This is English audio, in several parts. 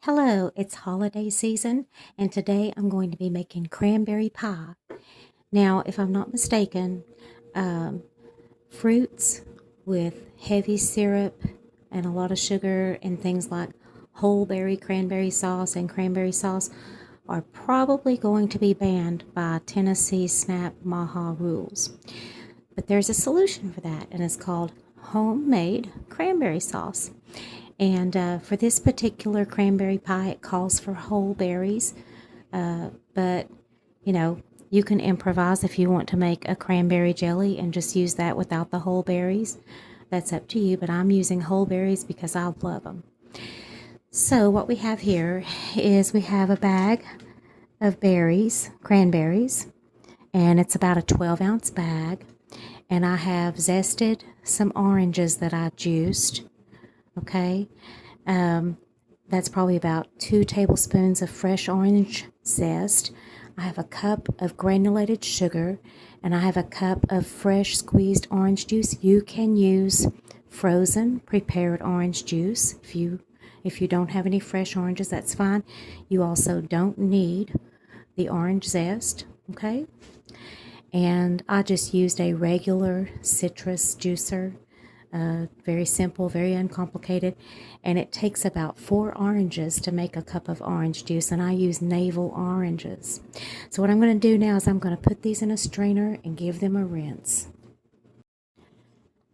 Hello, it's holiday season, and today I'm going to be making cranberry pie. Now, if I'm not mistaken, um, fruits with heavy syrup and a lot of sugar and things like whole berry cranberry sauce and cranberry sauce are probably going to be banned by Tennessee Snap Maha rules. But there's a solution for that, and it's called homemade cranberry sauce. And for this particular cranberry pie, it calls for whole berries. But, you know, you can improvise if you want to make a cranberry jelly and just use that without the whole berries. That's up to you, but I'm using whole berries because I love them. So what we have here is we have a bag of berries, cranberries, and it's about a 12-ounce bag. And I have zested some oranges that I juiced. Okay, that's probably about 2 tablespoons of fresh orange zest. I have a cup of granulated sugar, and I have a cup of fresh squeezed orange juice. You can use frozen prepared orange juice if you don't have any fresh oranges, that's fine. You also don't need the orange zest, okay? And I just used a regular citrus juicer. Very simple, very uncomplicated, and it takes about 4 oranges to make a cup of orange juice, and I use navel oranges. So what I'm going to do now is I'm going to put these in a strainer and give them a rinse.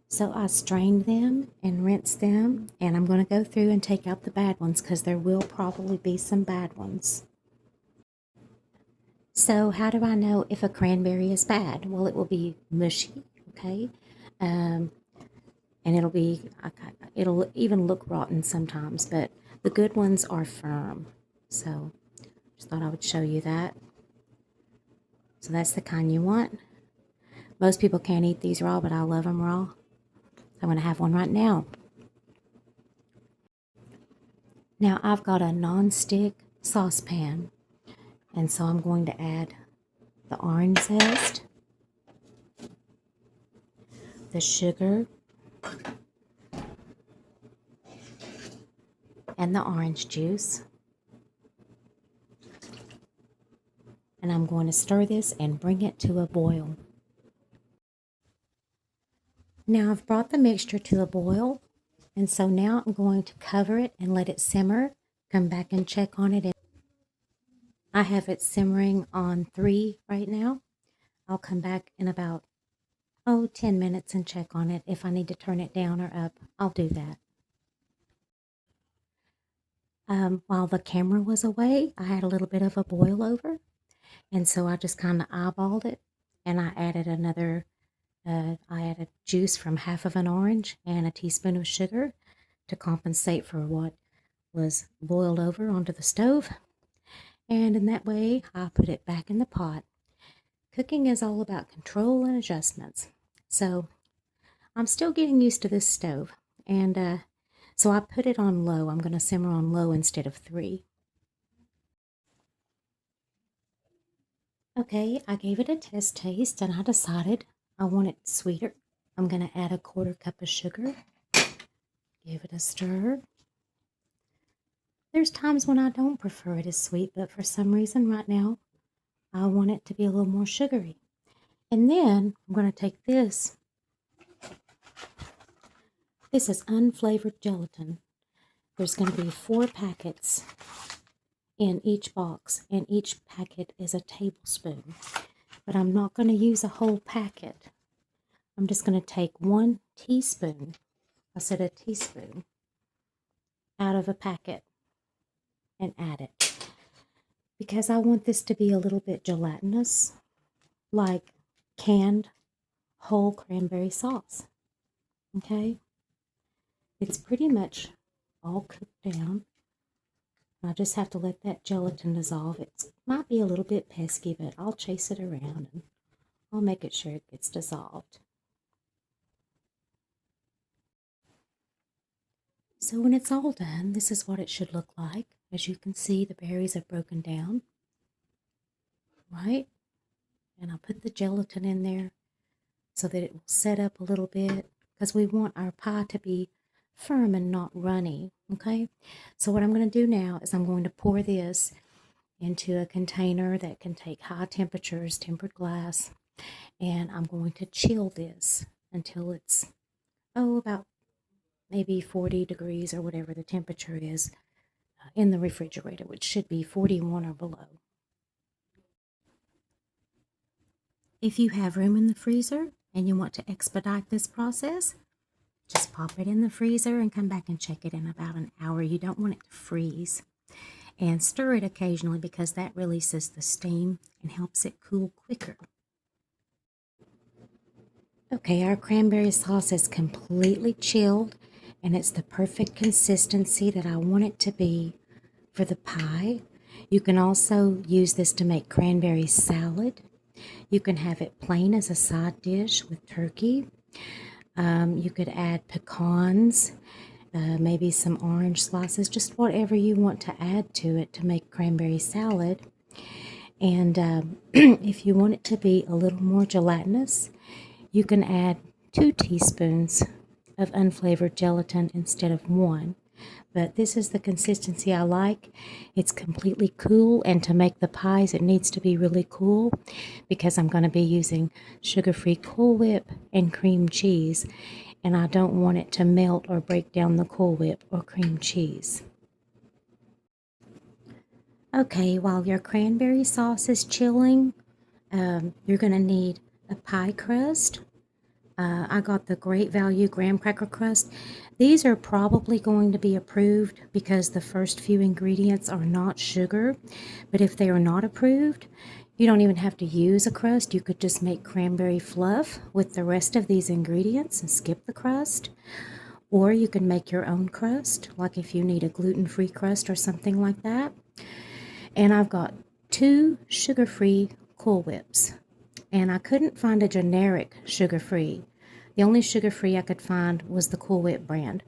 So I strained them and rinsed them, and I'm going to go through and take out the bad ones because there will probably be some bad ones. So how do I know if a cranberry is bad? Well, it will be mushy, okay? And it'll even look rotten sometimes, but the good ones are firm. So just thought I would show you that. So that's the kind you want. Most people can't eat these raw, but I love them raw. I'm going to have one right now. Now I've got a non-stick saucepan, and so I'm going to add the orange zest, the sugar, and the orange juice. And I'm going to stir this and bring it to a boil. Now I've brought the mixture to a boil, and so now I'm going to cover it and let it simmer. Come back and check on it. I have it simmering on 3 right now. I'll come back in about 10 minutes and check on it. If I need to turn it down or up, I'll do that. While the camera was away, I had a little bit of a boil over, and so I just kind of eyeballed it, and I added juice from half of an orange and a teaspoon of sugar to compensate for what was boiled over onto the stove. And in that way, I put it back in the pot. Cooking is all about control and adjustments. So I'm still getting used to this stove. And so I put it on low. I'm going to simmer on low instead of 3. Okay, I gave it a test taste and I decided I want it sweeter. I'm going to add a 1/4 cup of sugar. Give it a stir. There's times when I don't prefer it as sweet, but for some reason right now, I want it to be a little more sugary. And then I'm going to take this. This is unflavored gelatin. There's going to be 4 packets in each box, and each packet is a tablespoon. But I'm not going to use a whole packet. I'm just going to take 1 teaspoon, I said a teaspoon, out of a packet and add it. Because I want this to be a little bit gelatinous, like canned whole cranberry sauce. Okay? It's pretty much all cooked down. I just have to let that gelatin dissolve. It might be a little bit pesky, but I'll chase it around and I'll make it sure it gets dissolved. So when it's all done, this is what it should look like. As you can see, the berries have broken down, right? And I'll put the gelatin in there so that it will set up a little bit, because we want our pie to be firm and not runny, okay? So what I'm going to do now is I'm going to pour this into a container that can take high temperatures, tempered glass, and I'm going to chill this until it's, about maybe 40 degrees or whatever the temperature is in the refrigerator, which should be 41 or below. If you have room in the freezer and you want to expedite this process, just pop it in the freezer and come back and check it in about an hour. You don't want it to freeze. And stir it occasionally because that releases the steam and helps it cool quicker. Okay, our cranberry sauce is completely chilled and it's the perfect consistency that I want it to be for the pie. You can also use this to make cranberry salad. You can have it plain as a side dish with turkey. You could add pecans, maybe some orange slices, just whatever you want to add to it to make cranberry salad. And if you want it to be a little more gelatinous, you can add 2 teaspoons of unflavored gelatin instead of 1. But this is the consistency I like. It's completely cool, and to make the pies it needs to be really cool because I'm going to be using sugar-free Cool Whip and cream cheese, and I don't want it to melt or break down the Cool Whip or cream cheese. Okay, while your cranberry sauce is chilling, you're going to need a pie crust. I got the Great Value graham cracker crust. These are probably going to be approved because the first few ingredients are not sugar. But if they are not approved, you don't even have to use a crust. You could just make cranberry fluff with the rest of these ingredients and skip the crust. Or you can make your own crust, like if you need a gluten-free crust or something like that. And I've got 2 sugar-free Cool Whips. And I couldn't find a generic sugar-free. The only sugar-free I could find was the Cool Whip brand.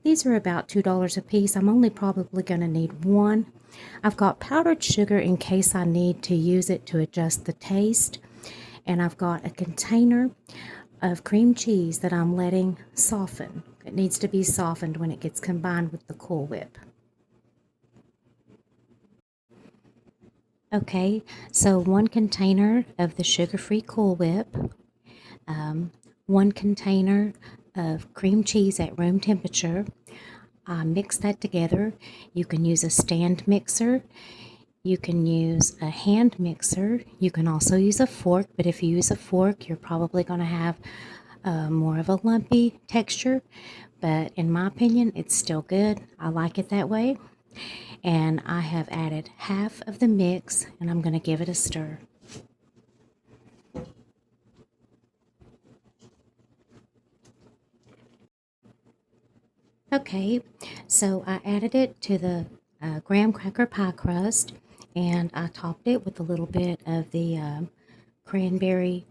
These are about $2 a piece. I'm only probably going to need 1. I've got powdered sugar in case I need to use it to adjust the taste. And I've got a container of cream cheese that I'm letting soften. It needs to be softened when it gets combined with the Cool Whip. Okay, so 1 container of the sugar-free Cool Whip, 1 container of cream cheese at room temperature. Mix that together. You can use a stand mixer. You can use a hand mixer. You can also use a fork, but if you use a fork, you're probably going to have more of a lumpy texture. But in my opinion, it's still good. I like it that way. And I have added half of the mix, and I'm going to give it a stir. Okay, so I added it to the graham cracker pie crust, and I topped it with a little bit of the cranberry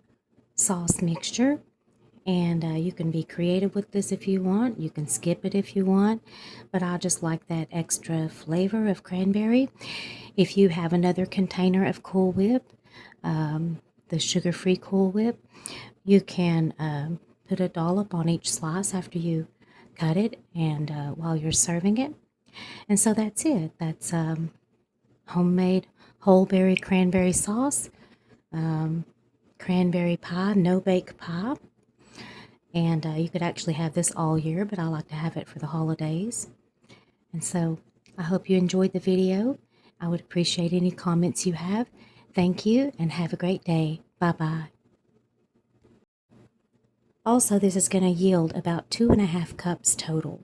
sauce mixture. And you can be creative with this if you want. You can skip it if you want, but I just like that extra flavor of cranberry. If you have another container of Cool Whip, the sugar-free Cool Whip, you can put a dollop on each slice after you cut it and while you're serving it. And so that's it. That's homemade whole berry cranberry sauce, cranberry pie, no-bake pie. And you could actually have this all year, but I like to have it for the holidays. And so I hope you enjoyed the video. I would appreciate any comments you have. Thank you, and have a great day. Bye-bye. Also, this is going to yield about 2.5 cups total.